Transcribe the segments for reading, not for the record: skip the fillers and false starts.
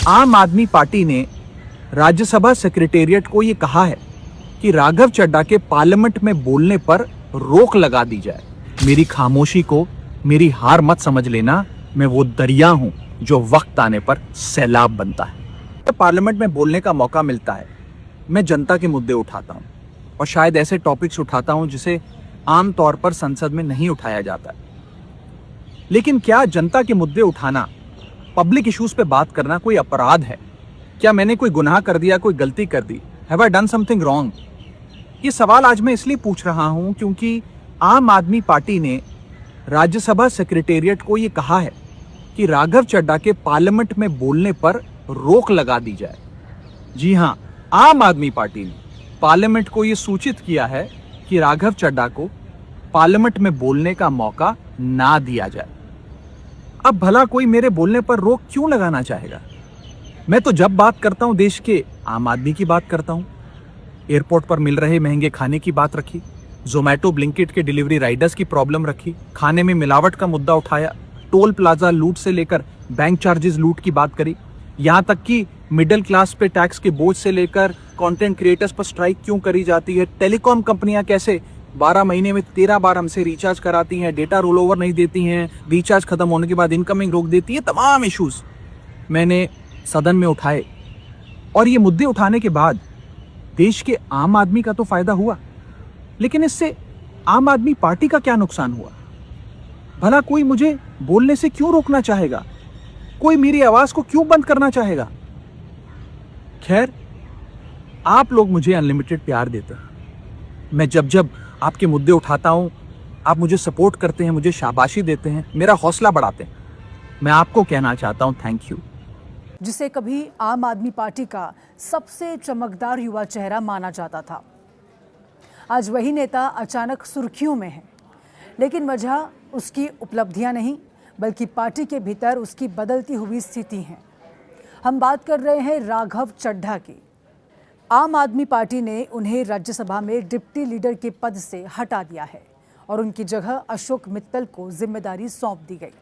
आम आदमी पार्टी ने राज्यसभा सेक्रेटेरिएट को ये कहा है कि राघव चड्ढा के पार्लियामेंट में बोलने पर रोक लगा दी जाए। मेरी खामोशी को मेरी हार मत समझ लेना, मैं वो दरिया हूं जो वक्त आने पर सैलाब बनता है। पार्लियामेंट में बोलने का मौका मिलता है, मैं जनता के मुद्दे उठाता हूं और शायद ऐसे टॉपिक्स उठाता हूं जिसे आमतौर पर संसद में नहीं उठाया जाता है। लेकिन क्या जनता के मुद्दे उठाना, पब्लिक इश्यूज पे बात करना कोई अपराध है? क्या मैंने कोई गुनाह कर दिया, कोई गलती कर दी? Have I done something wrong? ये सवाल आज मैं इसलिए पूछ रहा हूं क्योंकि आम आदमी पार्टी ने राज्यसभा सेक्रेटेरिएट को ये कहा है कि राघव चड्ढा के पार्लियामेंट में बोलने पर रोक लगा दी जाए। जी हां, आम आदमी पार्टी ने पार्लियामेंट को यह सूचित किया है कि राघव चड्ढा को पार्लियामेंट में बोलने का मौका ना दिया जाए। अब भला कोई मेरे बोलने पर रोक क्यों लगाना चाहेगा? मैं तो जब बात करता हूं देश के आम आदमी की बात करता हूं। एयरपोर्ट पर मिल रहे महंगे खाने की बात रखी, जोमैटो ब्लिंकिट के डिलीवरी राइडर्स की प्रॉब्लम रखी, खाने में मिलावट का मुद्दा उठाया, टोल प्लाजा लूट से लेकर बैंक चार्जेस लूट की बात करी, यहां तक कि मिडिल क्लास पे टैक्स के बोझ से लेकर कंटेंट क्रिएटर्स पर स्ट्राइक क्यों करी जाती है, टेलीकॉम कंपनियां कैसे 12 महीने में 13 बार हमसे रिचार्ज कराती हैं, डेटा रोल ओवर नहीं देती हैं, रिचार्ज खत्म होने के बाद इनकमिंग रोक देती है, तमाम इश्यूज मैंने सदन में उठाए। और ये मुद्दे उठाने के बाद देश के आम आदमी का तो फायदा हुआ, लेकिन इससे आम आदमी पार्टी का क्या नुकसान हुआ? भला कोई मुझे बोलने से क्यों रोकना चाहेगा? कोई मेरी आवाज को क्यों बंद करना चाहेगा? खैर, आप लोग मुझे अनलिमिटेड प्यार देते हैं। मैं जब जब आपके मुद्दे उठाता हूं, आप मुझे सपोर्ट करते हैं, मुझे शाबाशी देते हैं, मेरा हौसला बढ़ाते हैं। मैं आपको कहना चाहता हूं थैंक यू। जिसे कभी आम आदमी पार्टी का सबसे चमकदार युवा चेहरा माना जाता था, आज वही नेता अचानक सुर्खियों में है। लेकिन वजह उसकी उपलब्धियां नहीं, बल्कि पार्टी के भीतर उसकी बदलती हुई स्थिति है। हम बात कर रहे हैं राघव चड्ढा की। आम आदमी पार्टी ने उन्हें राज्यसभा में डिप्टी लीडर के पद से हटा दिया है और उनकी जगह अशोक मित्तल को जिम्मेदारी सौंप दी गई।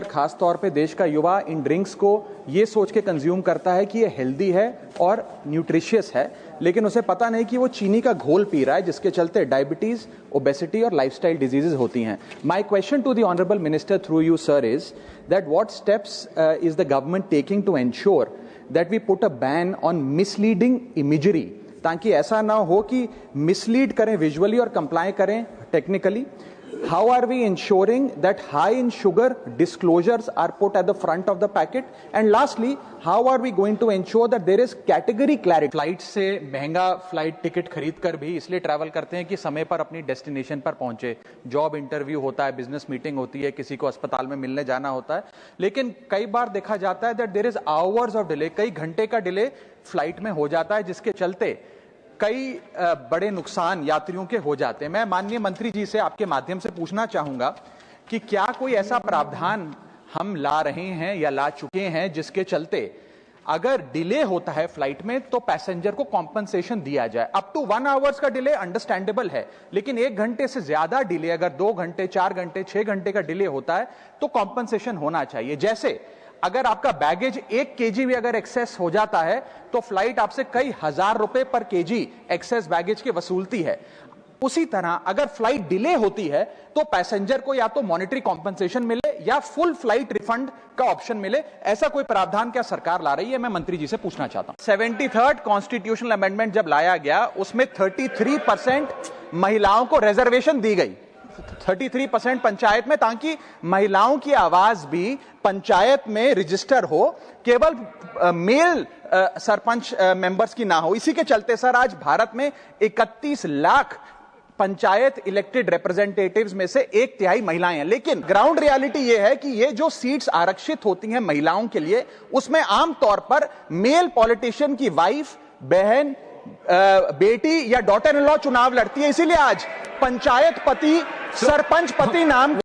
खास तौर पे देश का युवा इन ड्रिंक्स को ये सोच के कंज्यूम करता है कि ये हेल्दी है और न्यूट्रिशियस है, लेकिन उसे पता नहीं कि वो चीनी का घोल पी रहा है, जिसके चलते डायबिटीज, ओबेसिटी और लाइफस्टाइल डिजीजेस होती हैं। My question to the honourable minister through you sir is that what steps is the government taking to ensure that we put a ban on misleading imagery, ताकि ऐसा ना हो कि mislead करें visually और comply करें technically. How are we ensuring that high in sugar disclosures are put at the front of the packet? And lastly, how are we going to ensure that there is category clarity? Flight से महंगा flight ticket खरीद कर भी इसलिए travel करते हैं कि समय पर अपनी डेस्टिनेशन पर पहुंचे। जॉब इंटरव्यू होता है, बिजनेस मीटिंग होती है, किसी को अस्पताल में मिलने जाना होता है, लेकिन कई बार देखा जाता है that there is hours of delay, कई घंटे का डिले फ्लाइट में हो जाता है, जिसके चलते कई बड़े नुकसान यात्रियों के हो जाते हैं। मैं माननीय मंत्री जी से आपके माध्यम से पूछना चाहूंगा कि क्या कोई ऐसा प्रावधान हम ला रहे हैं या ला चुके हैं जिसके चलते अगर डिले होता है फ्लाइट में तो पैसेंजर को कॉम्पनसेशन दिया जाए? अप टू 1 आवर्स का डिले अंडरस्टैंडेबल है, लेकिन 1 घंटे से ज्यादा डिले, अगर 2 घंटे, 4 घंटे, 6 घंटे का डिले होता है तो कॉम्पनसेशन होना चाहिए। जैसे अगर आपका बैगेज 1 केजी भी अगर एक्सेस हो जाता है तो फ्लाइट आपसे कई हजार रुपए पर केजी एक्सेस बैगेज के वसूलती है। उसी तरह अगर फ्लाइट डिले होती है तो पैसेंजर को या तो मॉनेटरी कॉम्पनसेशन मिले या फुल फ्लाइट रिफंड का ऑप्शन मिले। ऐसा कोई प्रावधान क्या सरकार ला रही है? मैं मंत्री जी से पूछना चाहता हूं। 73rd कॉन्स्टिट्यूशनल अमेंडमेंट जब लाया गया, उसमें 33% महिलाओं को रिजर्वेशन दी गई, 33% पंचायत में, ताकि महिलाओं की आवाज भी पंचायत में रजिस्टर हो, केवल मेल सरपंच मेंबर्स की ना हो। इसी के चलते सर आज भारत में 31 लाख पंचायत इलेक्टेड रिप्रेजेंटेटिव्स में से 1/3 महिलाएं हैं। लेकिन ग्राउंड रियलिटी यह है कि ये जो सीट्स आरक्षित होती हैं महिलाओं के लिए, उसमें आमतौर पर मेल पॉलिटिशियन की वाइफ, बहन, बेटी या डॉटर इन लॉ चुनाव लड़ती है। इसीलिए आज पंचायत पति, सरपंच पति नाम